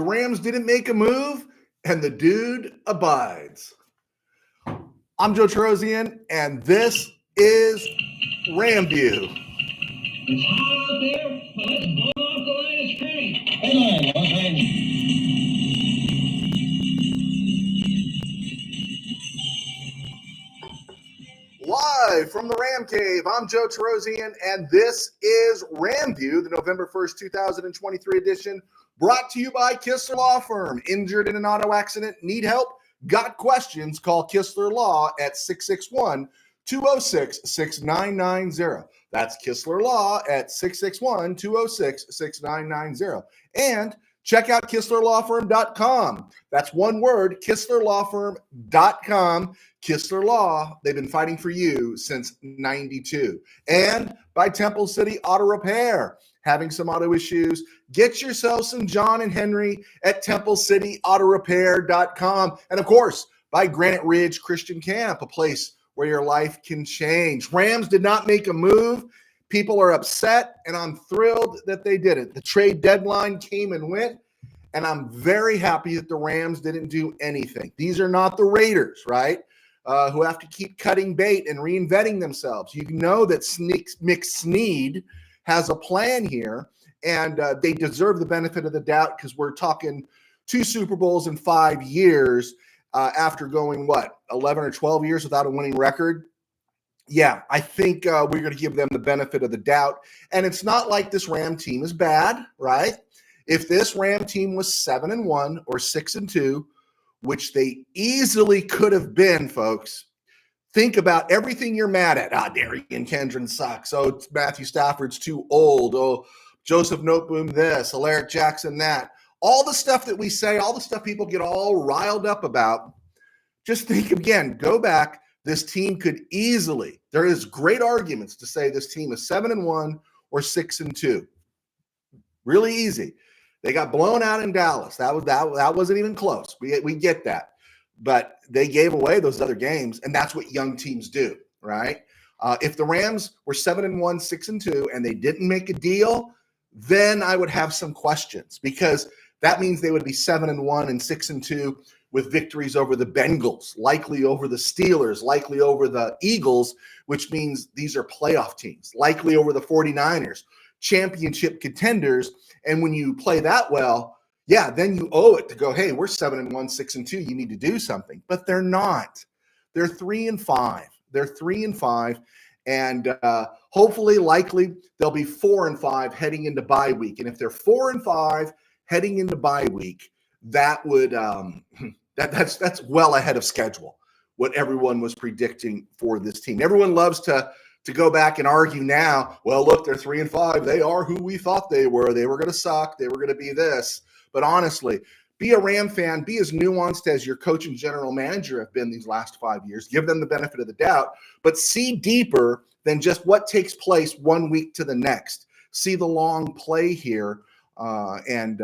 The Rams didn't make a move, and the dude abides. I'm Joe Trosian, and this is RamView. It's hot out there, but let's blow off the line of scrimmage. Hey, Los Angeles. Live from the Ram Cave, I'm Joe Trosian, and this is RamView, the November 1st, 2023 edition, brought to you by Kistler Law Firm. Injured in an auto accident? Need help? Got questions? Call Kistler Law at 661-206-6990. That's Kistler Law at 661-206-6990. And check out KistlerLawFirm.com. That's one word, KistlerLawFirm.com. Kistler Law, they've been fighting for you since 92. And by Temple City Auto Repair. Having some auto issues? Get yourself some John and Henry at TempleCityAutoRepair.com. And of course, by Granite Ridge Christian Camp, a place where your life can change. Rams did not make a move. People are upset, and I'm thrilled that they did it. The trade deadline came and went, and I'm very happy that the Rams didn't do anything. These are not the Raiders, right? Who have to keep cutting bait and reinventing themselves. You know that McSneed has a plan here, and they deserve the benefit of the doubt because we're talking 2 Super Bowls in 5 years after going, 11 or 12 years without a winning record? Yeah, I think we're going to give them the benefit of the doubt. And it's not like this Ram team is bad, right? If this Ram team was 7-1 or 6-2, which they easily could have been, folks, think about everything you're mad at. Darian Kendron sucks. Oh, Matthew Stafford's too old. Oh, Joseph Noteboom this, Alaric Jackson that. All the stuff that we say, all the stuff people get all riled up about, just think again, go back. This team could easily, there is great arguments to say this team is 7-1 or 6-2. Really easy. They got blown out in Dallas. That wasn't even close. We get that. But they gave away those other games, and that's what young teams do, right? If the Rams were 7-1, 6-2, and they didn't make a deal, then I would have some questions because that means they would be 7-1 and 6-2 with victories over the Bengals, likely over the Steelers, likely over the Eagles, which means these are playoff teams, likely over the 49ers, championship contenders. And when you play that well, yeah, then you owe it to go, hey, we're 7-1, 6-2. You need to do something. But they're not. They're 3-5. They're 3-5. And hopefully, likely, they'll be 4-5 heading into bye week. And if they're 4-5 heading into bye week, that would that's well ahead of schedule, what everyone was predicting for this team. Everyone loves to go back and argue now, well, look, they're 3-5. They are who we thought they were. They were going to suck. They were going to be this. But honestly, be a Ram fan, be as nuanced as your coach and general manager have been these last 5 years. Give them the benefit of the doubt, but see deeper than just what takes place 1 week to the next. See the long play here and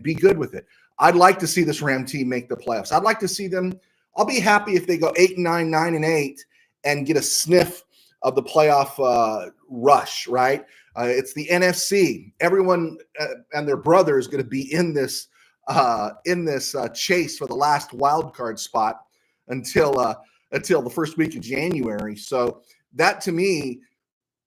be good with it. I'd like to see this Ram team make the playoffs. I'd like to see them. I'll be happy if they go 8-9, 9-8, and get a sniff of the playoff rush, right? It's the NFC. Everyone and their brother is going to be in this chase for the last wild card spot until the first week of January. So that, to me,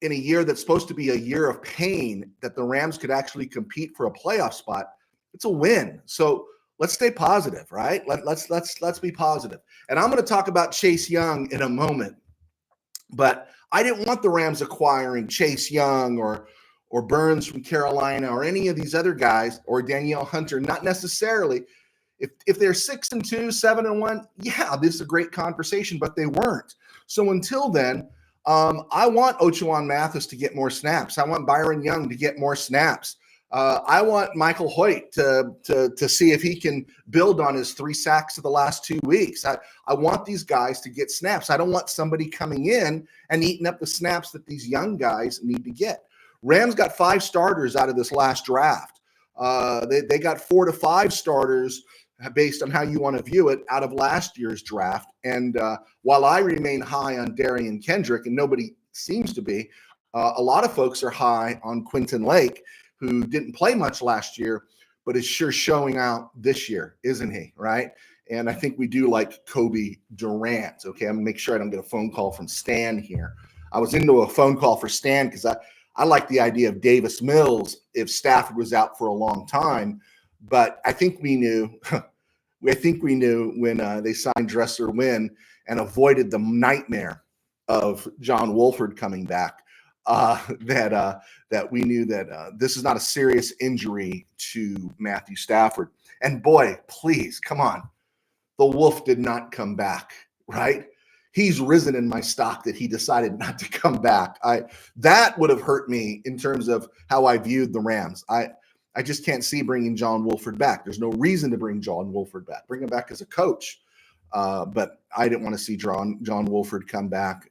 in a year that's supposed to be a year of pain, that the Rams could actually compete for a playoff spot, it's a win. So let's stay positive, right? Let's be positive. And I'm going to talk about Chase Young in a moment, but I didn't want the Rams acquiring Chase Young or Burns from Carolina or any of these other guys or Danielle Hunter. Not necessarily. If they're 6-2, 7-1, yeah, this is a great conversation, but they weren't. So until then, I want Ochoan Mathis to get more snaps. I want Byron Young to get more snaps. I want Michael Hoyt to see if he can build on his 3 sacks of the last 2 weeks. I want these guys to get snaps. I don't want somebody coming in and eating up the snaps that these young guys need to get. Rams got 5 starters out of this last draft. They got 4 to 5 starters based on how you want to view it out of last year's draft. And while I remain high on Darian Kendrick, and nobody seems to be, a lot of folks are high on Quentin Lake, who didn't play much last year, but is sure showing out this year, isn't he? Right. And I think we do like Kobe Durant. Okay. I'm gonna make sure I don't get a phone call from Stan here. I was into a phone call for Stan because I like the idea of Davis Mills if Stafford was out for a long time. But I think we knew when they signed Dressler Wynn and avoided the nightmare of John Wolford coming back, that we knew that this is not a serious injury to Matthew Stafford. And boy, please, come on. The Wolf did not come back, right? He's risen in my stock that he decided not to come back. That would have hurt me in terms of how I viewed the Rams. I just can't see bringing John Wolford back. There's no reason to bring John Wolford back. Bring him back as a coach. But I didn't want to see John Wolford come back.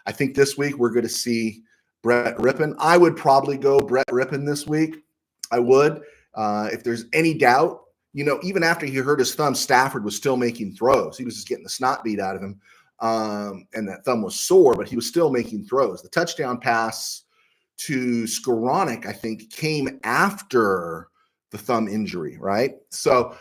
I think this week we're going to see Brett Rippon. I would probably go Brett Rippon this week. I would. If there's any doubt, even after he hurt his thumb, Stafford was still making throws. He was just getting the snot beat out of him. And that thumb was sore, but he was still making throws. The touchdown pass to Skoranek, I think, came after the thumb injury, right? So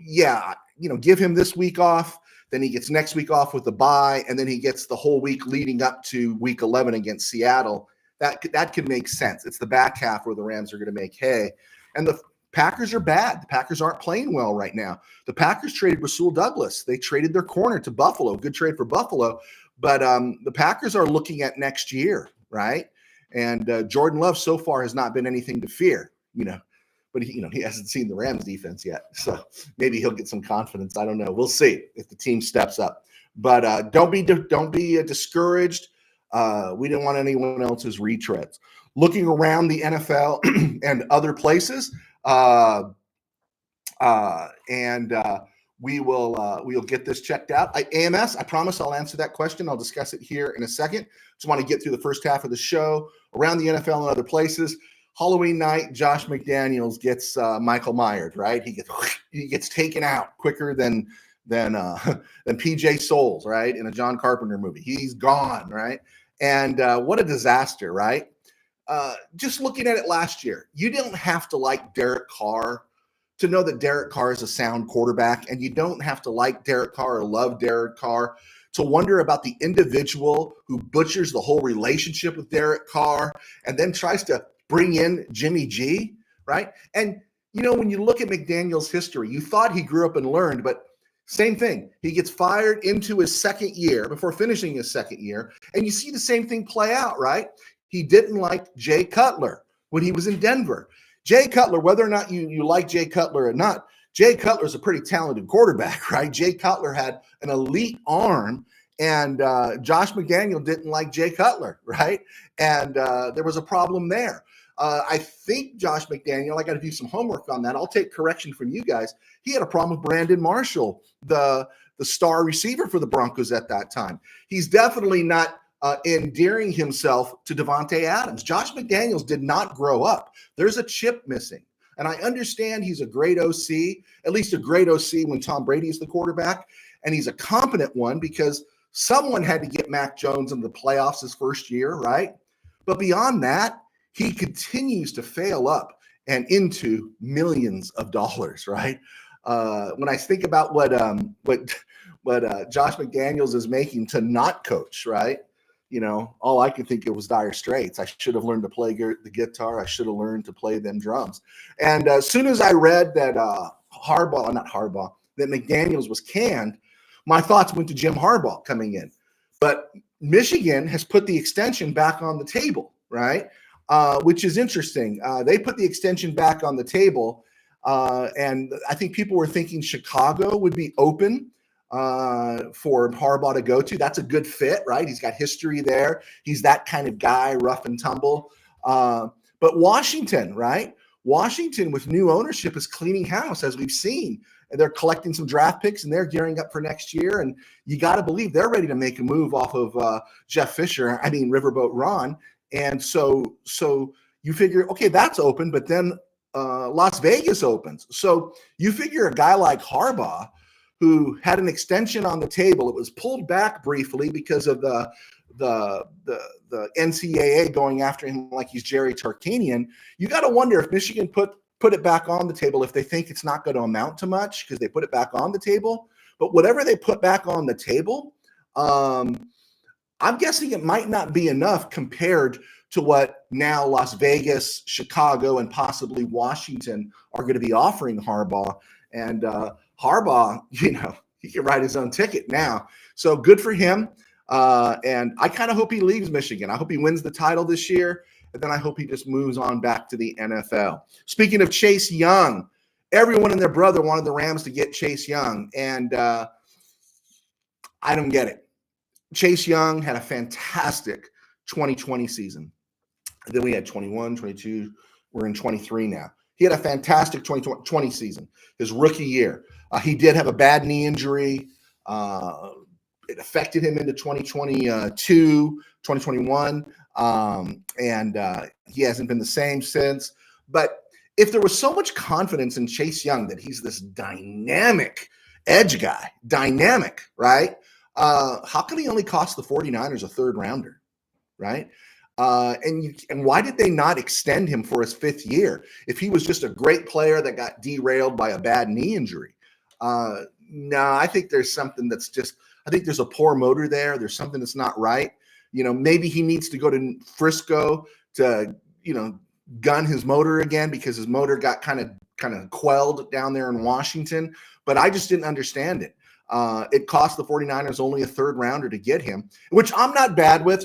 yeah, give him this week off. Then he gets next week off with the bye, and then he gets the whole week leading up to week 11 against Seattle. That could make sense. It's the back half where the Rams are going to make hay. And the Packers are bad. The Packers aren't playing well right now. The Packers traded Rasul Douglas. They traded their corner to Buffalo. Good trade for Buffalo. But the Packers are looking at next year, right? And Jordan Love so far has not been anything to fear, But he hasn't seen the Rams defense yet. So maybe he'll get some confidence. I don't know. We'll see if the team steps up. But don't be discouraged. We didn't want anyone else's retreads. Looking around the NFL and other places, we'll get this checked out. AMS, I promise I'll answer that question. I'll discuss it here in a second. Just want to get through the first half of the show around the NFL and other places. Halloween night, Josh McDaniels gets Michael Myers, right? He gets taken out quicker than PJ Souls, right? In a John Carpenter movie. He's gone, right? And what a disaster, right? Just looking at it last year, you didn't have to like Derek Carr to know that Derek Carr is a sound quarterback, and you don't have to like Derek Carr or love Derek Carr to wonder about the individual who butchers the whole relationship with Derek Carr and then tries to bring in Jimmy G, right? And, when you look at McDaniels' history, you thought he grew up and learned, but same thing. He gets fired into his second year before finishing his second year, and you see the same thing play out, right? He didn't like Jay Cutler when he was in Denver. Jay Cutler, whether or not you like Jay Cutler or not, Jay Cutler is a pretty talented quarterback, right? Jay Cutler had an elite arm, and Josh McDaniel didn't like Jay Cutler, right? And there was a problem there. I think Josh McDaniel, I got to do some homework on that. I'll take correction from you guys. He had a problem with Brandon Marshall, the star receiver for the Broncos at that time. He's definitely not endearing himself to Devontae Adams. Josh McDaniels did not grow up. There's a chip missing. And I understand he's a great OC, at least a great OC when Tom Brady is the quarterback. And he's a competent one because someone had to get Mac Jones into the playoffs his first year, right? But beyond that, he continues to fail up and into millions of dollars, right? When I think about what Josh McDaniels is making to not coach, right? All I could think of was dire straits. I should have learned to play the guitar. I should have learned to play them drums. And as soon as I read that that McDaniels was canned, my thoughts went to Jim Harbaugh coming in. But Michigan has put the extension back on the table, right? Which is interesting. They put the extension back on the table, and I think people were thinking Chicago would be open for Harbaugh to go to. That's a good fit, right? He's got history there. He's that kind of guy, rough and tumble. But Washington, right? Washington with new ownership is cleaning house, as we've seen. And they're collecting some draft picks, and they're gearing up for next year. And you got to believe they're ready to make a move off of Riverboat Ron. And so you figure, okay, that's open, but then Las Vegas opens. So you figure a guy like Harbaugh, who had an extension on the table, it was pulled back briefly because of the NCAA going after him like he's Jerry Tarkanian. You got to wonder if Michigan put put it back on the table if they think it's not going to amount to much, because they put it back on the table. But whatever they put back on the table, I'm guessing it might not be enough compared to what now Las Vegas, Chicago, and possibly Washington are going to be offering Harbaugh. And Harbaugh, he can write his own ticket now. So good for him. And I kind of hope he leaves Michigan. I hope he wins the title this year. And then I hope he just moves on back to the NFL. Speaking of Chase Young, everyone and their brother wanted the Rams to get Chase Young. And I don't get it. Chase Young had a fantastic 2020 season. Then we had 21, 22. We're in 23 now. He had a fantastic 2020 season, his rookie year. He did have a bad knee injury. It affected him into 2022, 2021. And he hasn't been the same since. But if there was so much confidence in Chase Young that he's this dynamic edge guy, right? How come he only cost the 49ers a third rounder, right? And why did they not extend him for his fifth year if he was just a great player that got derailed by a bad knee injury? No, I think there's something I think there's a poor motor there. There's something that's not right. Maybe he needs to go to Frisco to, gun his motor again, because his motor got kind of quelled down there in Washington. But I just didn't understand it. It cost the 49ers only a third rounder to get him, which I'm not bad with.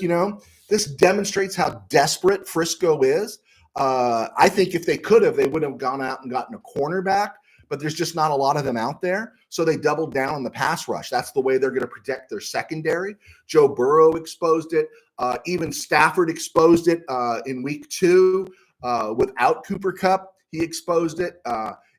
This demonstrates how desperate Frisco is. I think if they could have, they would have gone out and gotten a cornerback, but there's just not a lot of them out there. So they doubled down on the pass rush. That's the way they're going to protect their secondary. Joe Burrow exposed it. Even Stafford exposed it in week 2 without Cooper Kupp. He exposed it.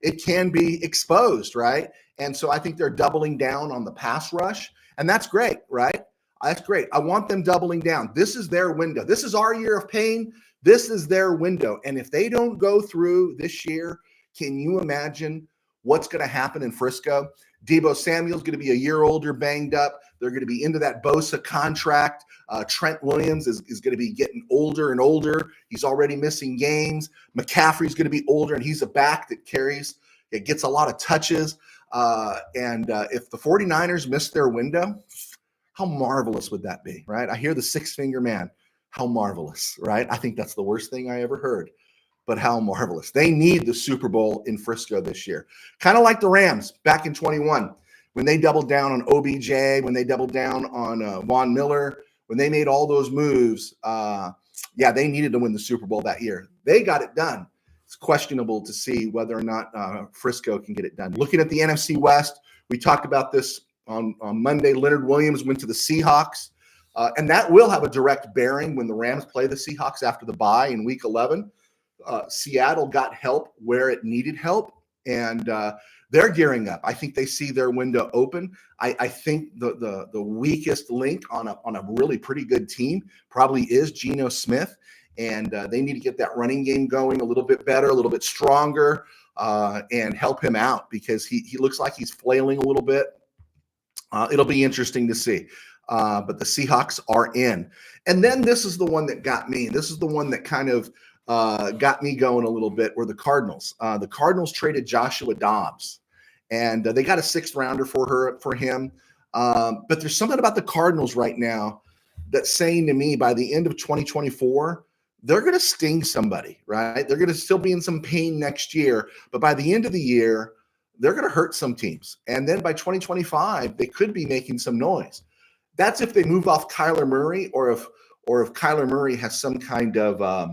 It can be exposed, right? And so I think they're doubling down on the pass rush, and that's great, right? That's great. I want them doubling down. This is their window. This is our year of pain. This is their window. And if they don't go through this year, can you imagine what's going to happen in Frisco? Deebo Samuel's going to be a year older, banged up. They're going to be into that Bosa contract. Trent Williams is going to be getting older and older. He's already missing games. McCaffrey's going to be older, and he's a back that gets a lot of touches. And if the 49ers miss their window, how marvelous would that be, right? I hear the six-finger man. How marvelous, right? I think that's the worst thing I ever heard, but how marvelous. They need the Super Bowl in Frisco this year. Kind of like the Rams back in 21, when they doubled down on OBJ, when they doubled down on Von Miller, when they made all those moves. They needed to win the Super Bowl that year. They got it done. It's questionable to see whether or not Frisco can get it done. Looking at the NFC West, we talked about this on Monday. Leonard Williams went to the Seahawks, and that will have a direct bearing when the Rams play the Seahawks after the bye in Week 11. Seattle got help where it needed help, and they're gearing up. I think they see their window open. I think the weakest link on a really pretty good team probably is Geno Smith. And they need to get that running game going a little bit better, a little bit stronger, and help him out, because he looks like he's flailing a little bit. It'll be interesting to see. But the Seahawks are in. And then this is the one that got me. This is the one that kind of got me going a little bit, were the Cardinals. The Cardinals traded Joshua Dobbs, and they got a 6th rounder for him. But there's something about the Cardinals right now that's saying to me, by the end of 2024, they're going to sting somebody, right? They're going to still be in some pain next year, but by the end of the year, they're going to hurt some teams. And then by 2025, they could be making some noise. That's if they move off Kyler Murray, or if Kyler Murray has some kind of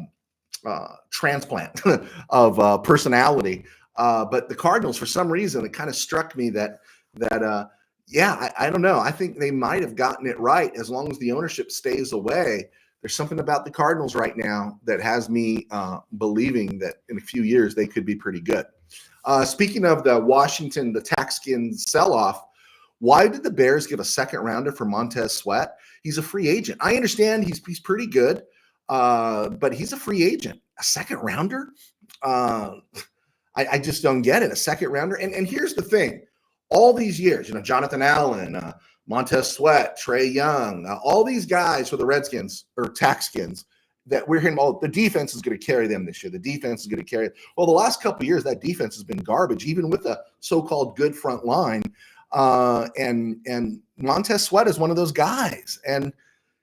transplant of personality. But the Cardinals, for some reason, it kind of struck me that I don't know. I think they might have gotten it right as long as the ownership stays away. There's something about the Cardinals right now that has me believing that in a few years they could be pretty good. Speaking of the Texans sell-off, why did the Bears give a 2nd rounder for Montez Sweat? He's a free agent. I understand he's pretty good, but he's a free agent. A 2nd rounder? I just don't get it. A 2nd rounder. And here's the thing. All these years, Jonathan Allen, Montez Sweat, Trey Young, all these guys for the Redskins or Taxskins that we're hearing, the defense is going to carry them this year. The defense is going to carry it. Well, the last couple of years, that defense has been garbage, even with a so-called good front line. And Montez Sweat is one of those guys. And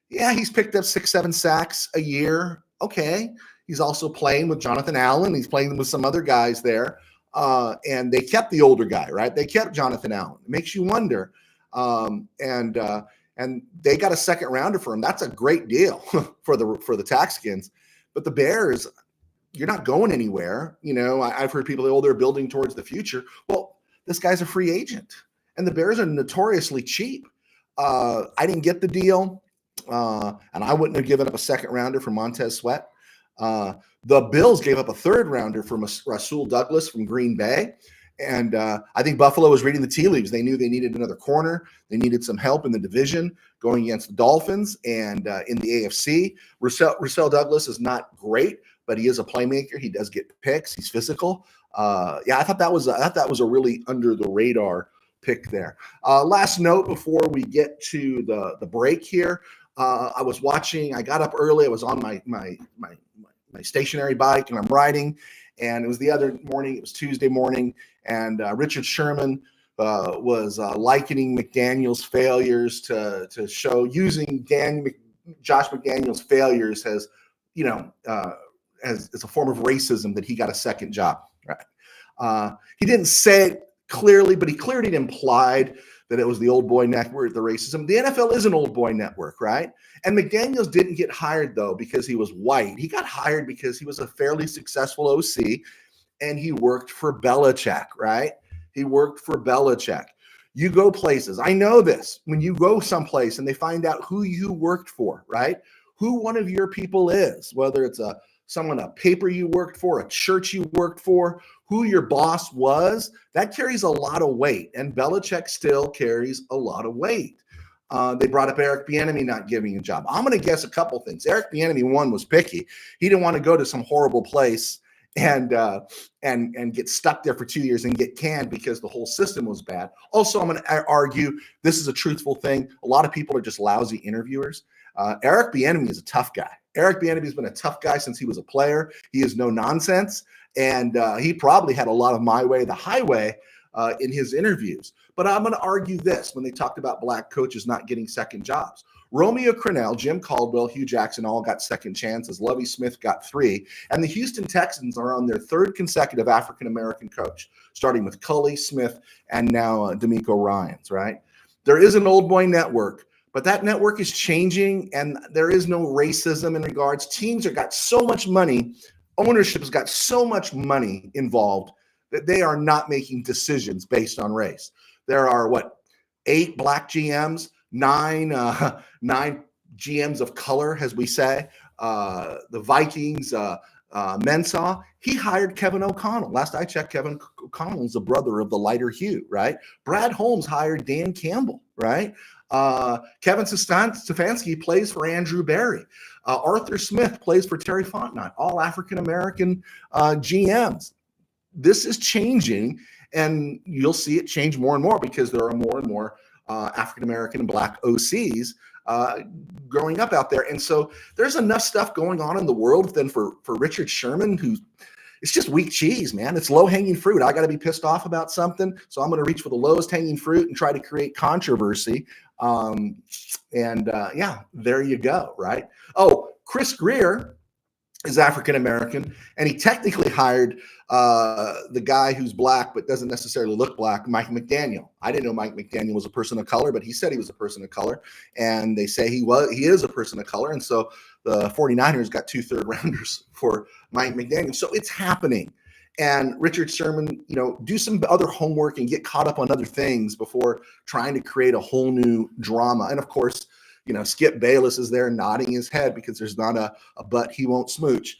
yeah, he's picked up 6-7 sacks a year. Okay. He's also playing with Jonathan Allen. He's playing with some other guys there. And they kept the older guy, right? They kept Jonathan Allen. It makes you wonder. And they got a second rounder for him. That's a great deal for the Taxkins. But the Bears, you're not going anywhere. You know, I've heard people say, they're building towards the future. Well, this guy's a free agent, and the Bears are notoriously cheap. I didn't get the deal, and I wouldn't have given up a second rounder for Montez Sweat. The Bills gave up a third rounder for Rasul Douglas from Green Bay. And I think Buffalo was reading the tea leaves. They knew they needed another corner. They needed some help in the division going against the Dolphins and in the AFC. Rasul Douglas is not great, but he is a playmaker. He does get picks. He's physical. I thought that was a really under the radar pick there. Last note before we get to the break here. I was watching. I got up early. I was on my stationary bike and I'm riding. And it was the other morning. It was Tuesday morning. And Richard Sherman was likening McDaniel's failures to show using Josh McDaniel's failures as, as a form of racism that he got a second job. Right? He didn't say it clearly, but he clearly implied that it was the old boy network, the racism. The NFL is an old boy network, right? And McDaniels didn't get hired, though, because he was white. He got hired because he was a fairly successful OC, and he worked for Belichick, right? He worked for Belichick. You go places. I know this. When you go someplace and they find out who you worked for, right? Who one of your people is, whether it's a paper you worked for, a church you worked for, who your boss was, that carries a lot of weight. And Belichick still carries a lot of weight. They brought up Eric Bieniemy not giving a job. I'm going to guess a couple things. Eric Bieniemy, one, was picky. He didn't want to go to some horrible place and get stuck there for 2 years and get canned because the whole system was bad. Also, I'm going to argue this is a truthful thing. A lot of people are just lousy interviewers. Eric Bieniemy is a tough guy. Eric Bieniemy has been a tough guy since he was a player. He is no nonsense, and he probably had a lot of my way, the highway in his interviews. But I'm going to argue this when they talked about black coaches not getting second jobs. Romeo Crennel, Jim Caldwell, Hugh Jackson all got second chances. Lovie Smith got 3. And the Houston Texans are on their 3rd consecutive African-American coach, starting with Culley, Smith, and now D'Amico Ryans, right? There is an old boy network, but that network is changing, and there is no racism in regards. Teams have got so much money. Ownership has got so much money involved that they are not making decisions based on race. There are, 8 black GMs, 9 GMs of color, as we say. The Vikings, Mensah, he hired Kevin O'Connell. Last I checked, Kevin O'Connell is the brother of the lighter hue, right? Brad Holmes hired Dan Campbell, right? Kevin Stefanski plays for Andrew Berry. Arthur Smith plays for Terry Fontenot, all African-American GMs. This is changing, and you'll see it change more and more because there are more and more African-American and black OCs growing up out there. And so there's enough stuff going on in the world then for Richard Sherman, who it's just weak cheese, man. It's low-hanging fruit. I got to be pissed off about something, so I'm going to reach for the lowest hanging fruit and try to create controversy. There you go, right? Oh, Chris Greer is African-American, and he technically hired the guy who's black but doesn't necessarily look black, Mike McDaniel. I didn't know Mike McDaniel was a person of color, but he said he was a person of color, and they say he is a person of color, and so the 49ers got 2 third-rounders for Mike McDaniel. So it's happening. And Richard Sherman, do some other homework and get caught up on other things before trying to create a whole new drama. And, of course, Skip Bayless is there nodding his head because there's not a but he won't smooch.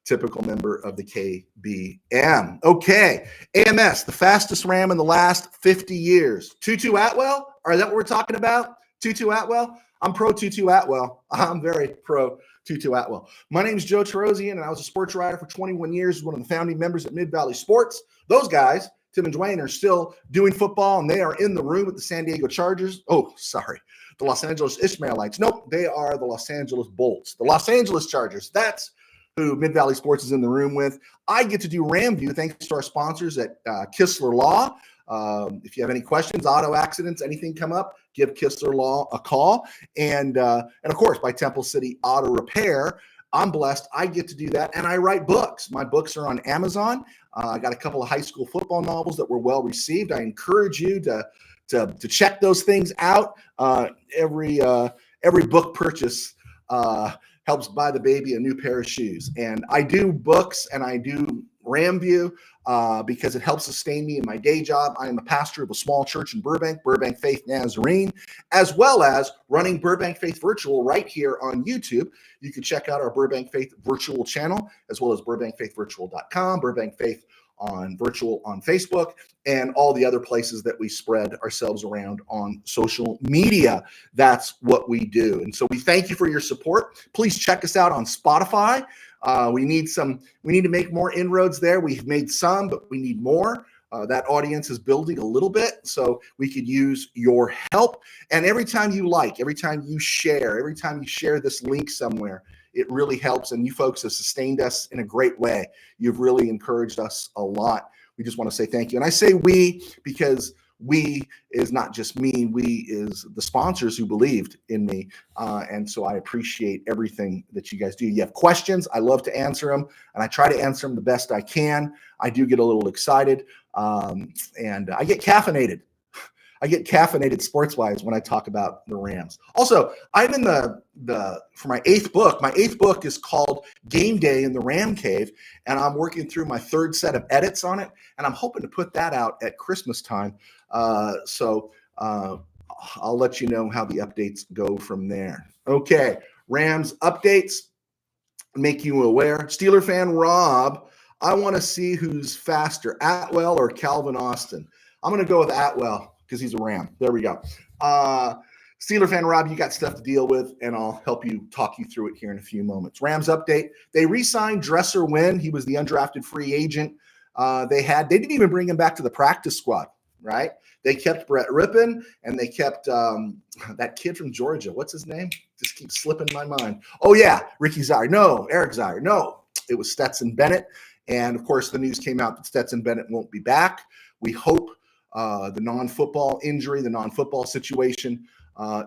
Typical member of the KBM. Okay, AMS, the fastest Ram in the last 50 years. Tutu Atwell? Is that what we're talking about? Tutu Atwell? I'm pro Tutu Atwell. I'm very pro Tutu Atwell. My name is Joe Terosian, and I was a sports writer for 21 years, one of the founding members at Mid-Valley Sports. Those guys, Tim and Dwayne, are still doing football, and they are in the room with the San Diego Chargers. Oh, sorry. the Los Angeles Ishmaelites. Nope, they are the Los Angeles Bolts, the Los Angeles Chargers. That's who Mid-Valley Sports is in the room with. I get to do RamView thanks to our sponsors at Kistler Law. If you have any questions, auto accidents, anything come up, give Kistler Law a call. And of course, by Temple City Auto Repair. I'm blessed. I get to do that. And I write books. My books are on Amazon. I got a couple of high school football novels that were well received. I encourage you to check those things out. Every book purchase helps buy the baby a new pair of shoes. And I do books and I do RamView because it helps sustain me in my day job. I am a pastor of a small church in Burbank, Burbank Faith Nazarene, as well as running Burbank Faith Virtual right here on YouTube. You can check out our Burbank Faith Virtual channel, as well as burbankfaithvirtual.com, Burbank Faith on Virtual on Facebook, and all the other places that we spread ourselves around on social media. That's what we do. And so we thank you for your support. Please check us out on Spotify. We need to make more inroads there. We've made some, but we need more. That audience is building a little bit, so we could use your help. And every time you like, every time you share this link somewhere, it really helps. And you folks have sustained us in a great way. You've really encouraged us a lot. We just want to say thank you. And I say we because we is not just me. We is the sponsors who believed in me. And so I appreciate everything that you guys do. You have questions. I love to answer them, and I try to answer them the best I can. I do get a little excited, and I get caffeinated. I get caffeinated sports-wise when I talk about the Rams. Also, I'm in for my eighth book. My eighth book is called Game Day in the Ram Cave, and I'm working through my third set of edits on it, and I'm hoping to put that out at Christmas time. So I'll let you know how the updates go from there. Okay, Rams updates, make you aware. Steeler fan Rob, I want to see who's faster, Atwell or Calvin Austin. I'm going to go with Atwell because he's a Ram. There we go. Steeler fan Rob, you got stuff to deal with, and I'll help you talk you through it here in a few moments. Rams update. They re-signed Dresser Wynn. He was the undrafted free agent. They didn't even bring him back to the practice squad, right? They kept Brett Rippon, and they kept that kid from Georgia. What's his name? Just keeps slipping my mind. Oh, yeah, Ricky Zire. No, Eric Zire. No, it was Stetson Bennett. And, of course, the news came out that Stetson Bennett won't be back. We hope the non-football injury, the non-football situation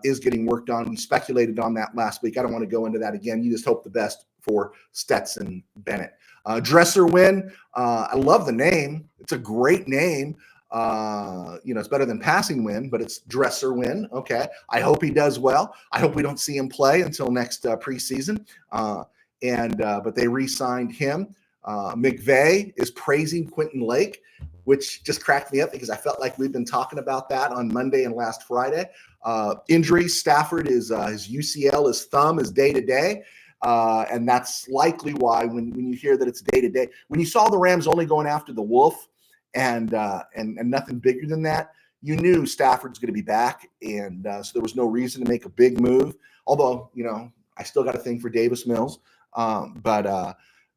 is getting worked on. We speculated on that last week. I don't want to go into that again. You just hope the best for Stetson Bennett. Dresser Wynn, I love the name. It's a great name. It's better than Passing Win, but it's Dresser Wynn. Okay. I hope he does well. I hope we don't see him play until next preseason. But they re-signed him. McVay is praising Quentin Lake, which just cracked me up because I felt like we've been talking about that on Monday and last Friday. Injuries, Stafford is his UCL, his thumb is day-to-day. And that's likely why when you hear that it's day-to-day, when you saw the Rams only going after the Wolf and nothing bigger than that, you knew Stafford's going to be back. And so there was no reason to make a big move. Although, I still got a thing for Davis Mills.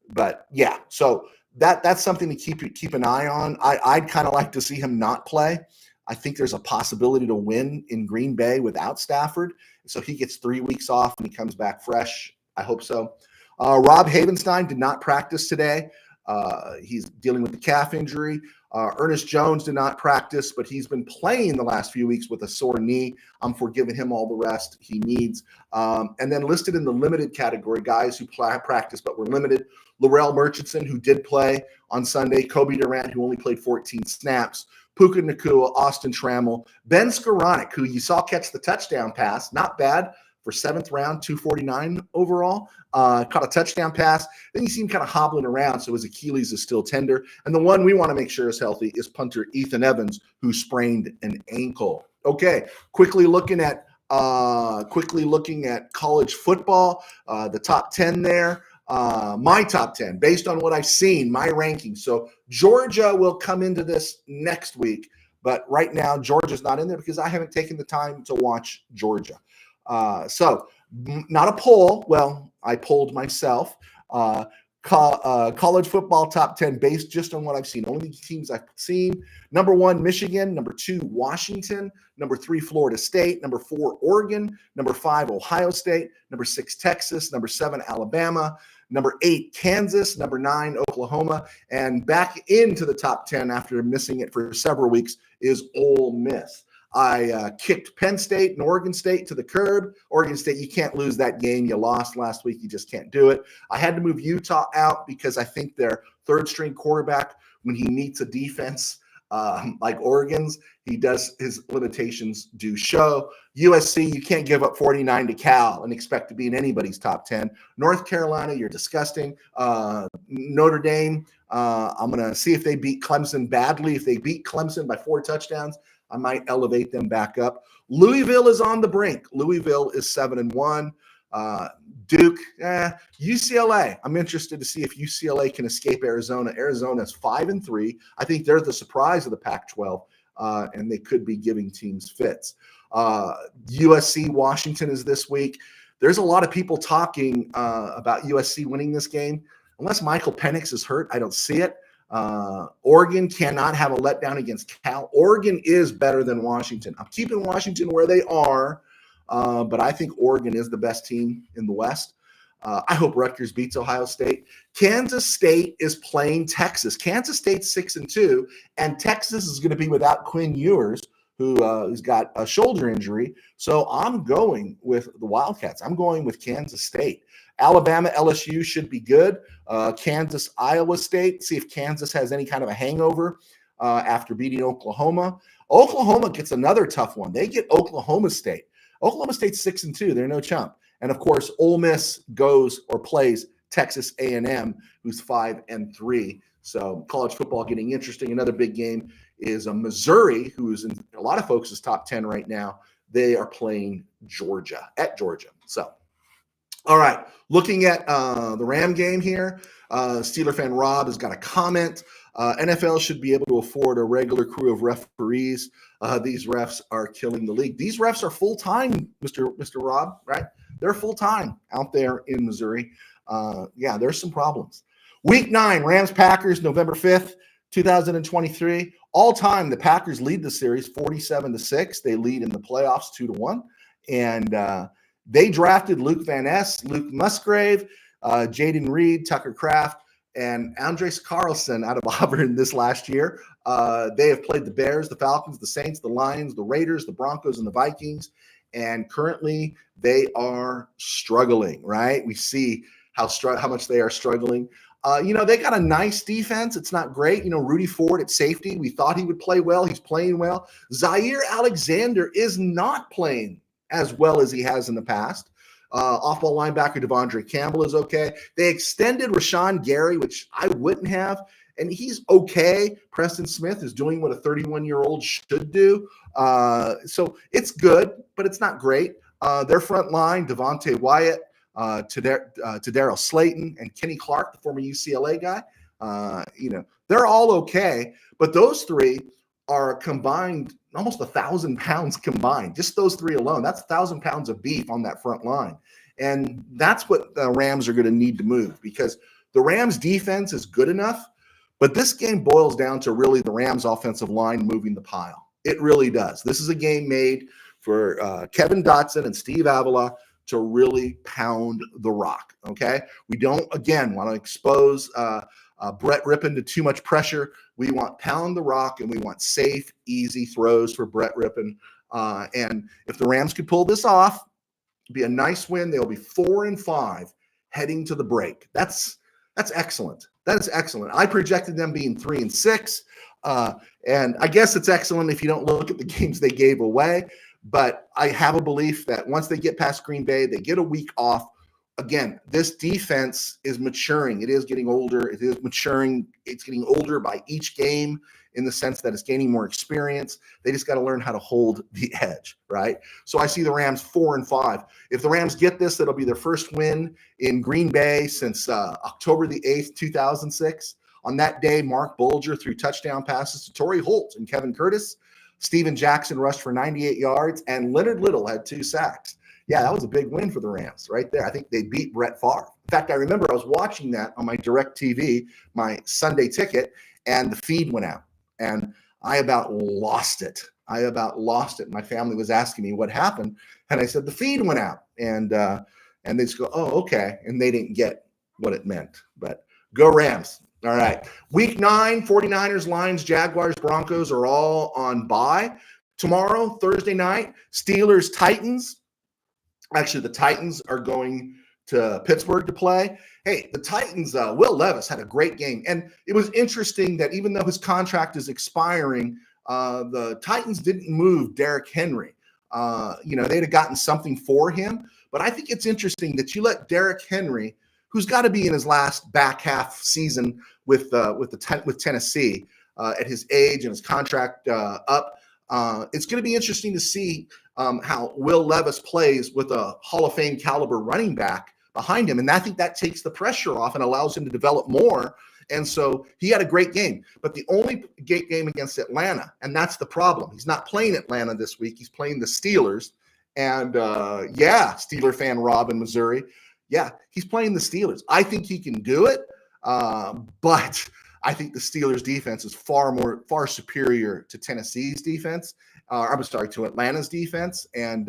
But yeah, so that's something to keep an eye on. I'd kind of like to see him not play. I think there's a possibility to win in Green Bay without Stafford. So he gets 3 weeks off and he comes back fresh. I hope so. Rob Havenstein did not practice today. He's dealing with the calf injury. Ernest Jones did not practice, but he's been playing the last few weeks with a sore knee. I'm forgiving him all the rest he needs. And then listed in the limited category, guys who practice but were limited. Laurel Murchison, who did play on Sunday. Kobe Durant, who only played 14 snaps. Puka Nacua, Austin Trammell. Ben Skoranek, who you saw catch the touchdown pass. Not bad for 7th round, 249 overall. Caught a touchdown pass. Then you see him kind of hobbling around, so his Achilles is still tender. And the one we want to make sure is healthy is punter Ethan Evans, who sprained an ankle. Okay, quickly looking at college football, the top 10 there. My top 10, based on what I've seen, my rankings. So Georgia will come into this next week, but right now Georgia's not in there because I haven't taken the time to watch Georgia. So not a poll. Well, I polled myself. College football top 10 based just on what I've seen. Only the teams I've seen. Number 1, Michigan. Number 2, Washington. Number 3, Florida State. Number 4, Oregon. Number 5, Ohio State. Number 6, Texas. Number 7, Alabama. Number 8, Kansas. Number 9, Oklahoma. And back into the top 10 after missing it for several weeks is Ole Miss. I kicked Penn State and Oregon State to the curb. Oregon State, you can't lose that game. You lost last week. You just can't do it. I had to move Utah out because I think their third-string quarterback, when he meets a defense like Oregon's, his limitations do show. USC, you can't give up 49 to Cal and expect to be in anybody's top 10. North Carolina, you're disgusting. Notre Dame, I'm going to see if they beat Clemson badly. If they beat Clemson by 4 touchdowns, I might elevate them back up. Louisville is on the brink. Louisville is 7-1. Duke, UCLA. I'm interested to see if UCLA can escape Arizona. Arizona's 5-3. I think they're the surprise of the Pac-12, and they could be giving teams fits. USC, Washington is this week. There's a lot of people talking about USC winning this game. Unless Michael Penix is hurt, I don't see it. Oregon cannot have a letdown against Cal. Oregon is better than Washington. I'm keeping Washington where they are, but I think Oregon is the best team in the West. I hope Rutgers beats Ohio State. Kansas State is playing Texas. Kansas State's 6-2, and Texas is going to be without Quinn Ewers, who's got a shoulder injury. So I'm going with the Wildcats. I'm going with Kansas State. Alabama, LSU should be good. Kansas, Iowa State. See if Kansas has any kind of a hangover after beating Oklahoma. Oklahoma gets another tough one. They get Oklahoma State. Oklahoma State's 6-2. They're no chump. And of course, Ole Miss goes or plays Texas A&M, who's 5-3. So college football getting interesting. Another big game is Missouri, who's in a lot of folks' top 10 right now. They are playing Georgia at Georgia. So, all right, looking at the Ram game here, Steeler fan Rob has got a comment. NFL should be able to afford a regular crew of referees. These refs are killing the league. These refs are full-time, Mr. Rob, right? They're full-time out there in Missouri. Yeah, there's some problems. Week 9, Rams-Packers, November 5th, 2023. All-time, the Packers lead the series 47-6. They lead in the playoffs 2-1. And they drafted Luke Van Ness, Luke Musgrave, Jaden Reed, Tucker Kraft, and Andres Carlson out of Auburn this last year. They have played the Bears, the Falcons, the Saints, the Lions, the Raiders, the Broncos, and the Vikings. And currently they are struggling, right? We see how much they are struggling. They got a nice defense. It's not great. Rudy Ford at safety. We thought he would play well. He's playing well. Zaire Alexander is not playing as well as he has in the past. Off-ball linebacker Devondre Campbell is okay. They extended Rashawn Gary, which I wouldn't have, and he's okay. Preston Smith is doing what a 31-year-old should do. So it's good, but it's not great. Their front line, Devontae Wyatt, to Daryl Slayton, and Kenny Clark, the former UCLA guy, they're all okay. But those three are combined almost 1,000 pounds combined. Just those three alone. That's 1,000 pounds of beef on that front line. And that's what the Rams are going to need to move, because the Rams defense is good enough, but this game boils down to really the Rams offensive line moving the pile. It really does. This is a game made for Kevin Dotson and Steve Avila to really pound the rock, okay? We don't, again, want to expose Brett Rippon to too much pressure. We want pound the rock, and we want safe, easy throws for Brett Rippon. And if the Rams could pull this off, it'd be a nice win. They'll be 4-5 heading to the break. That's excellent. That is excellent. I projected them being 3-6. And I guess it's excellent if you don't look at the games they gave away. But I have a belief that once they get past Green Bay, they get a week off. Again, this defense is maturing. It is getting older. It is maturing. It's getting older by each game in the sense that it's gaining more experience. They just got to learn how to hold the edge, right? So I see the Rams 4-5. If the Rams get this, it'll be their first win in Green Bay since October the 8th, 2006. On that day, Mark Bulger threw touchdown passes to Torrey Holt and Kevin Curtis. Steven Jackson rushed for 98 yards, and Leonard Little had 2 sacks. Yeah, that was a big win for the Rams right there. I think they beat Brett Favre. In fact, I remember I was watching that on my Direct TV, my Sunday ticket, and the feed went out. And I about lost it. My family was asking me what happened. And I said, the feed went out. And they just go, oh, okay. And they didn't get what it meant. But go Rams. All right. Week 9, 49ers, Lions, Jaguars, Broncos are all on bye. Tomorrow, Thursday night, Steelers, Titans. Actually, the Titans are going to Pittsburgh to play. Hey, the Titans, Will Levis had a great game. And it was interesting that even though his contract is expiring, the Titans didn't move Derrick Henry. They'd have gotten something for him. But I think it's interesting that you let Derrick Henry, who's got to be in his last back half season with Tennessee at his age and his contract up. It's going to be interesting to see how Will Levis plays with a Hall of Fame caliber running back behind him. And I think that takes the pressure off and allows him to develop more. And so he had a great game, but the only game against Atlanta, and that's the problem. He's not playing Atlanta this week. He's playing the Steelers. And Steeler fan Rob in Missouri. Yeah, he's playing the Steelers. I think he can do it, but I think the Steelers defense is far superior to Tennessee's defense. To Atlanta's defense. And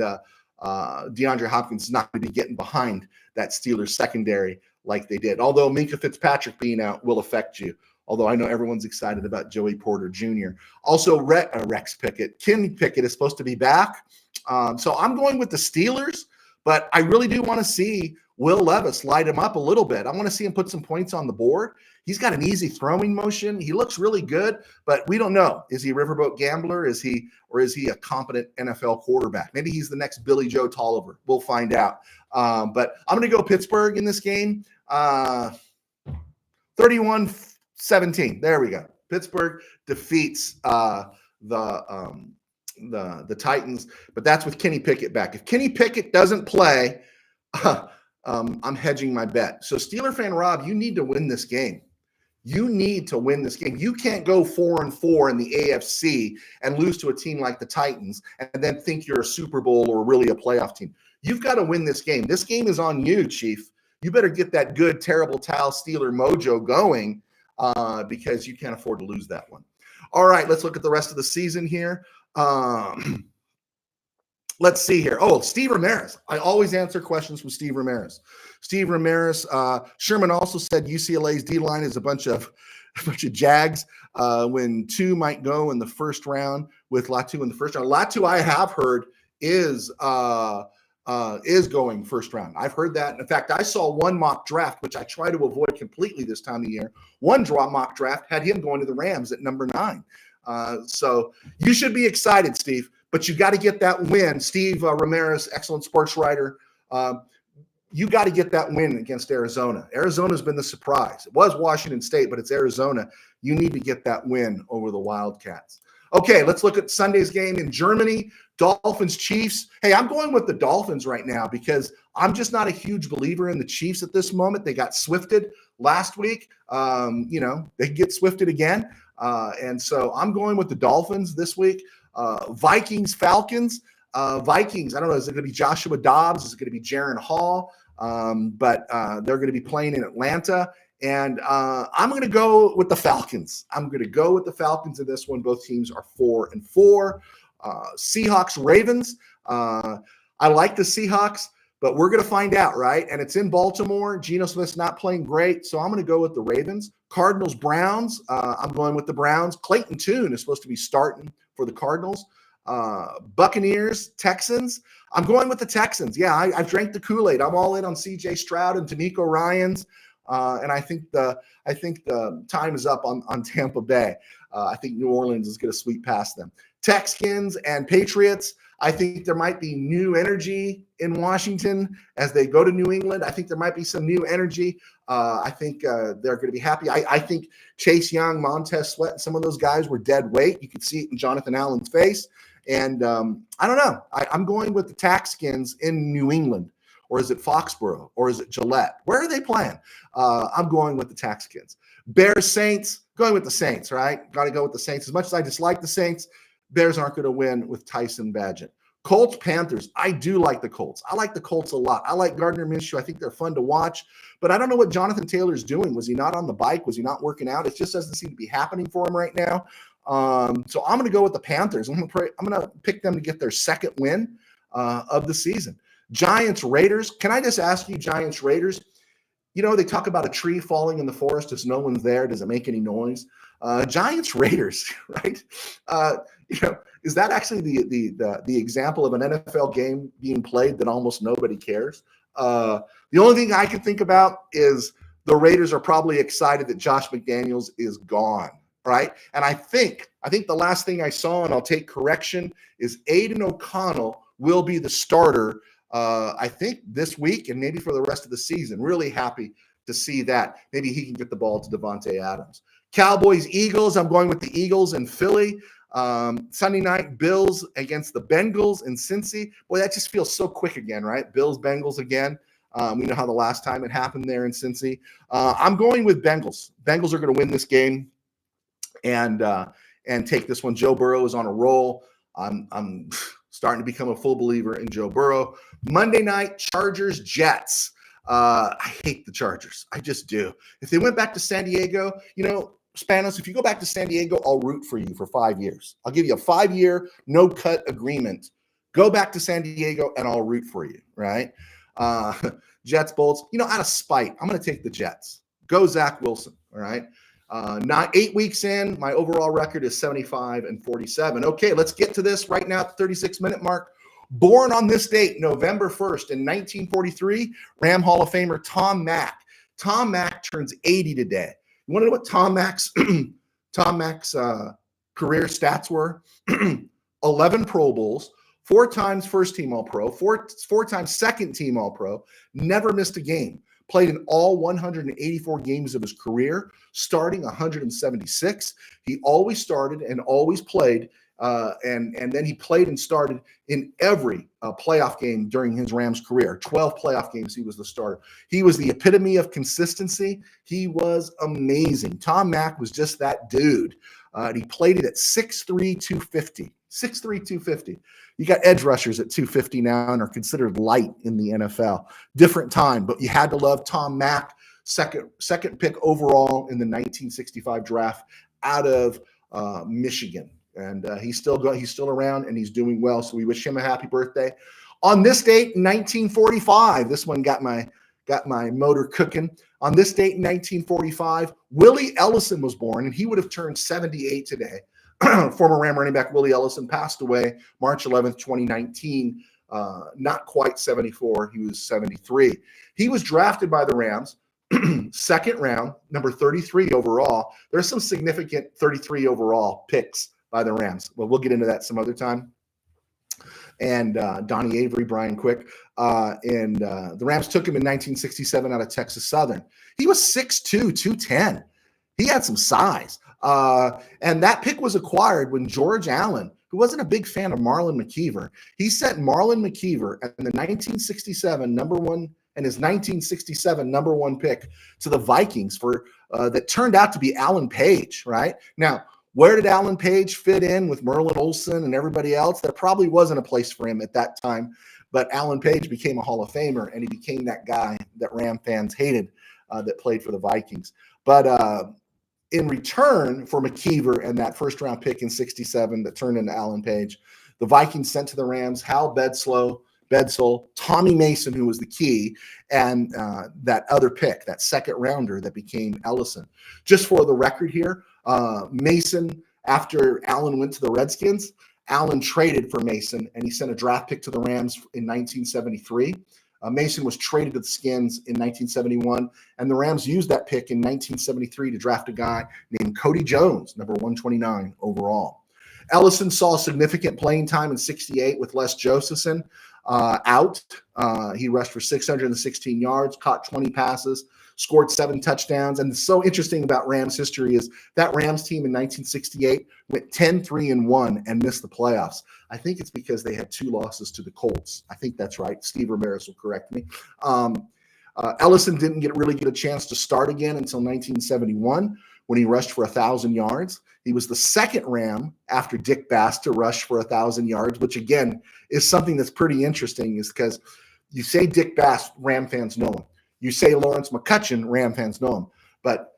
DeAndre Hopkins is not going to be getting behind that Steelers secondary like they did. Although Minka Fitzpatrick being out will affect you. Although I know everyone's excited about Joey Porter Jr. Also, Rex Pickett. Kenny Pickett is supposed to be back. So I'm going with the Steelers, but I really do want to see Will Levis light him up a little bit. I want to see him put some points on the board. He's got an easy throwing motion. He looks really good, but we don't know. Is he a riverboat gambler? Is he a competent NFL quarterback? Maybe he's the next Billy Joe Tolliver. We'll find out. But I'm going to go Pittsburgh in this game. 31-17. There we go. Pittsburgh defeats the Titans, but that's with Kenny Pickett back. If Kenny Pickett doesn't play, I'm hedging my bet. So Steeler fan Rob, you need to win this game. You need to win this game. You can't go 4-4 in the AFC and lose to a team like the Titans and then think you're a Super Bowl or really a playoff team. You've got to win this game. This game is on you, Chief. You better get that good, terrible towel Steeler mojo going because you can't afford to lose that one. All right, let's look at the rest of the season here. Let's see here. Oh, Steve Ramirez. I always answer questions from Steve Ramirez. Steve Ramirez. Sherman also said UCLA's D-line is a bunch of Jags. When two might go in the first round with Latu in the first round. Latu, I have heard, is going first round. I've heard that. In fact, I saw one mock draft, which I try to avoid completely this time of year. One mock draft had him going to the Rams at number 9. So you should be excited, Steve. But you got to get that win. Steve Ramirez, excellent sports writer. You got to get that win against Arizona. Arizona's been the surprise. It was Washington State, but it's Arizona. You need to get that win over the Wildcats. Okay, let's look at Sunday's game in Germany. Dolphins, Chiefs. Hey, I'm going with the Dolphins right now because I'm just not a huge believer in the Chiefs at this moment. They got swifted last week. They get swifted again. And so I'm going with the Dolphins this week. Vikings, Falcons. Vikings, I don't know, is it going to be Joshua Dobbs? Is it going to be Jaron Hall? But they're going to be playing in Atlanta. And I'm going to go with the Falcons. I'm going to go with the Falcons in this one. Both teams are 4-4. Seahawks, Ravens. I like the Seahawks, but we're going to find out, right? And it's in Baltimore. Geno Smith's not playing great, so I'm going to go with the Ravens. Cardinals, Browns. I'm going with the Browns. Clayton Tune is supposed to be starting for the Cardinals. Buccaneers, Texans. I'm going with the Texans. Yeah, I've drank the Kool-Aid. I'm all in on C.J. Stroud and D'Amico Ryans. And I think the time is up on Tampa Bay. I think New Orleans is going to sweep past them. Texans and Patriots. I think there might be new energy in Washington as they go to New England. I think there might be some new energy. I think they're going to be happy. I think Chase Young, Montez Sweat, and some of those guys were dead weight. You could see it in Jonathan Allen's face. And I don't know. I'm going with the Texans in New England. Or is it Foxborough? Or is it Gillette? Where are they playing? I'm going with the Texans. Bears, Saints. Going with the Saints, right? Got to go with the Saints. As much as I dislike the Saints, Bears aren't going to win with Tyson Bagent. Colts, Panthers. I do like the Colts. I like the Colts a lot. I like Gardner Minshew. I think they're fun to watch. But I don't know what Jonathan Taylor's doing. Was he not on the bike? Was he not working out? It just doesn't seem to be happening for him right now. So I'm going to go with the Panthers. I'm going to pick them to get their second win of the season. Giants, Raiders. Can I just ask you, Giants, Raiders? You know, they talk about a tree falling in the forest if no one's there. Does it make any noise? Giants, Raiders, right? You know, is that actually the example of an NFL game being played that almost nobody cares? The only thing I can think about is the Raiders are probably excited that Josh McDaniels is gone, right? And I think the last thing I saw, and I'll take correction, is Aiden O'Connell will be the starter, I think this week and maybe for the rest of the season. Really happy to see that. Maybe he can get the ball to Devontae Adams. Cowboys, Eagles. I'm going with the Eagles in Philly. Sunday night, Bills against the Bengals in Cincy. Boy, that just feels so quick again, right? Bills, Bengals again. We know how the last time it happened there in Cincy. I'm going with Bengals. Bengals are going to win this game and take this one. Joe Burrow is on a roll. I'm starting to become a full believer in Joe Burrow. Monday night, Chargers, Jets. I hate the Chargers. I just do. If they went back to San Diego, you know, Spanos, if you go back to San Diego, I'll root for you for 5 years. I'll give you a 5-year no-cut agreement. Go back to San Diego, and I'll root for you, right? Jets, Bolts. You know, out of spite, I'm going to take the Jets. Go Zach Wilson, all right? 8 weeks in, my overall record is 75-47. Okay, let's get to this right now at the 36-minute mark. Born on this date, November 1st in 1943, Ram Hall of Famer Tom Mack. Tom Mack turns 80 today. You want to know what Tom Mack's career stats were? 11 Pro Bowls, 4 times first team All-Pro, 4 times second team All-Pro, never missed a game. Played in all 184 games of his career, starting 176. He always started and always played, and then he played and started in every playoff game during his Rams career. 12 playoff games he was the starter. He was the epitome of consistency. He was amazing. Tom Mack was just that dude. And he played it at 6'3", 250. 6'3", 250. You got edge rushers at 250 now and are considered light in the NFL. Different time, but you had to love Tom Mack, second pick overall in the 1965 draft out of Michigan. And he's still around, and he's doing well. So we wish him a happy birthday. On this date, 1945, this one got my motor cooking. On this date, in 1945, Willie Ellison was born, and he would have turned 78 today. Former Ram running back Willie Ellison passed away March 11th, 2019. Not quite 74. He was 73. He was drafted by the Rams, second round, number 33 overall. There's some significant 33 overall picks by the Rams. Well, we'll get into that some other time. And Donnie Avery, Brian Quick. And the Rams took him in 1967 out of Texas Southern. He was 6'2", 210. He had some size. And that pick was acquired when George Allen, who wasn't a big fan of Marlon McKeever, he sent Marlon McKeever at the 1967 number one pick to the Vikings for that turned out to be Alan Page, right? Now, where did Alan Page fit in with Merlin Olsen and everybody else? There probably wasn't a place for him at that time, but Alan Page became a Hall of Famer, and he became that guy that Ram fans hated that played for the Vikings. But in return for McKeever and that first-round pick in 67 that turned into Alan Page, the Vikings sent to the Rams Hal Bedsole, Tommy Mason, who was the key, and that other pick, that second rounder that became Ellison. Just for the record here, Mason, after Allen went to the Redskins, Allen traded for Mason, and he sent a draft pick to the Rams in 1973. Mason was traded to the Skins in 1971, and the Rams used that pick in 1973 to draft a guy named Cody Jones, number 129 overall. Ellison saw significant playing time in 68 with Les Josephson out. He rushed for 616 yards, caught 20 passes, scored 7 touchdowns. And so interesting about Rams history is that Rams team in 1968 went 10-3-1 and missed the playoffs. I think it's because they had 2 losses to the Colts. I think that's right. Steve Ramirez will correct me. Ellison didn't really get a chance to start again until 1971 when he rushed for 1,000 yards. He was the second Ram after Dick Bass to rush for 1,000 yards, which again is something that's pretty interesting, is because you say Dick Bass, Ram fans know him. You say Lawrence McCutcheon, Ram fans know him. But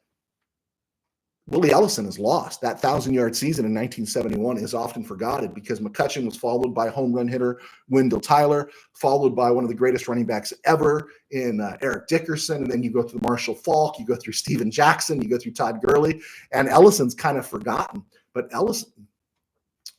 Willie Ellison is lost. That 1,000-yard season in 1971 is often forgotten because McCutcheon was followed by home run hitter Wendell Tyler, followed by one of the greatest running backs ever in Eric Dickerson. And then you go through Marshall Faulk, you go through Steven Jackson, you go through Todd Gurley, and Ellison's kind of forgotten. But Ellison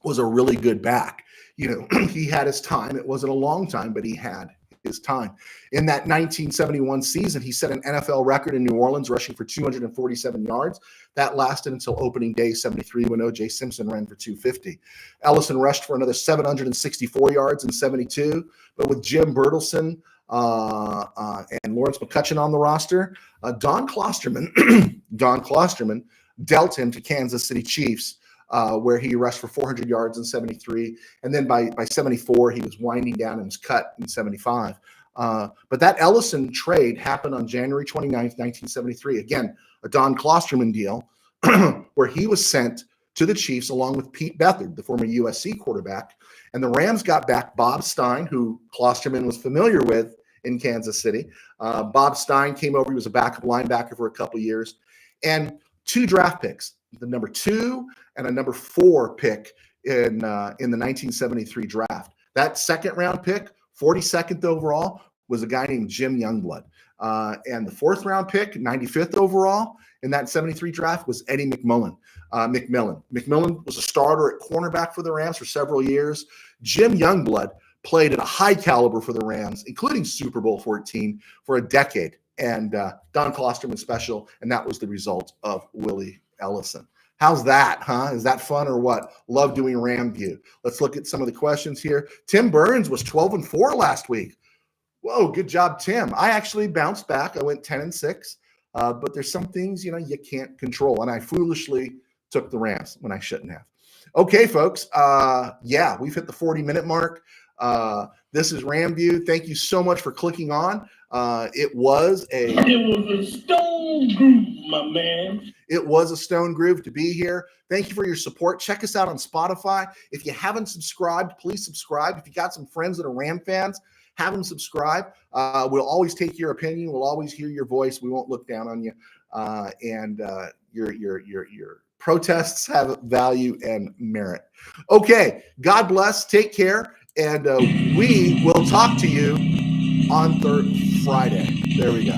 was a really good back. You know, he had his time. It wasn't a long time, but he had his time. In that 1971 season, he set an NFL record in New Orleans, rushing for 247 yards. That lasted until opening day 73, when O.J. Simpson ran for 250. Ellison rushed for another 764 yards in 72, but with Jim Bertelsen and Lawrence McCutcheon on the roster, Don Klosterman dealt him to Kansas City Chiefs, where he rushed for 400 yards in 73. And then by 74, he was winding down and was cut in 75. But that Ellison trade happened on January 29th, 1973. Again, a Don Klosterman deal where he was sent to the Chiefs along with Pete Beathard, the former USC quarterback. And the Rams got back Bob Stein, who Klosterman was familiar with in Kansas City. Bob Stein came over. He was a backup linebacker for a couple years. And 2 draft picks, the number 2 and a number 4 pick in the 1973 draft. That second round pick, 42nd overall, was a guy named Jim Youngblood. And the 4th round pick, 95th overall in that 73 draft, was Eddie McMillan. McMillan was a starter at cornerback for the Rams for several years. Jim Youngblood played at a high caliber for the Rams, including Super Bowl 14, for a decade. And Don Klosterman special, and that was the result of Willie Ellison. How's that, huh? Is that fun or what? Love doing RamView. Let's look at some of the questions here. Tim Burns was 12-4 last week. Whoa, good job, Tim. I actually bounced back. I went 10-6, but there's some things, you can't control, and I foolishly took the Rams when I shouldn't have. Okay, folks. Yeah, we've hit the 40-minute mark. This is RamView. Thank you so much for clicking on. It was a stone groove, my man. It was a stone groove to be here. Thank you for your support. Check us out on Spotify. If you haven't subscribed, please subscribe. If you got some friends that are Ram fans, have them subscribe. We'll always take your opinion. We'll always hear your voice. We won't look down on you. And your protests have value and merit. Okay. God bless. Take care. And we will talk to you on Friday. There we go.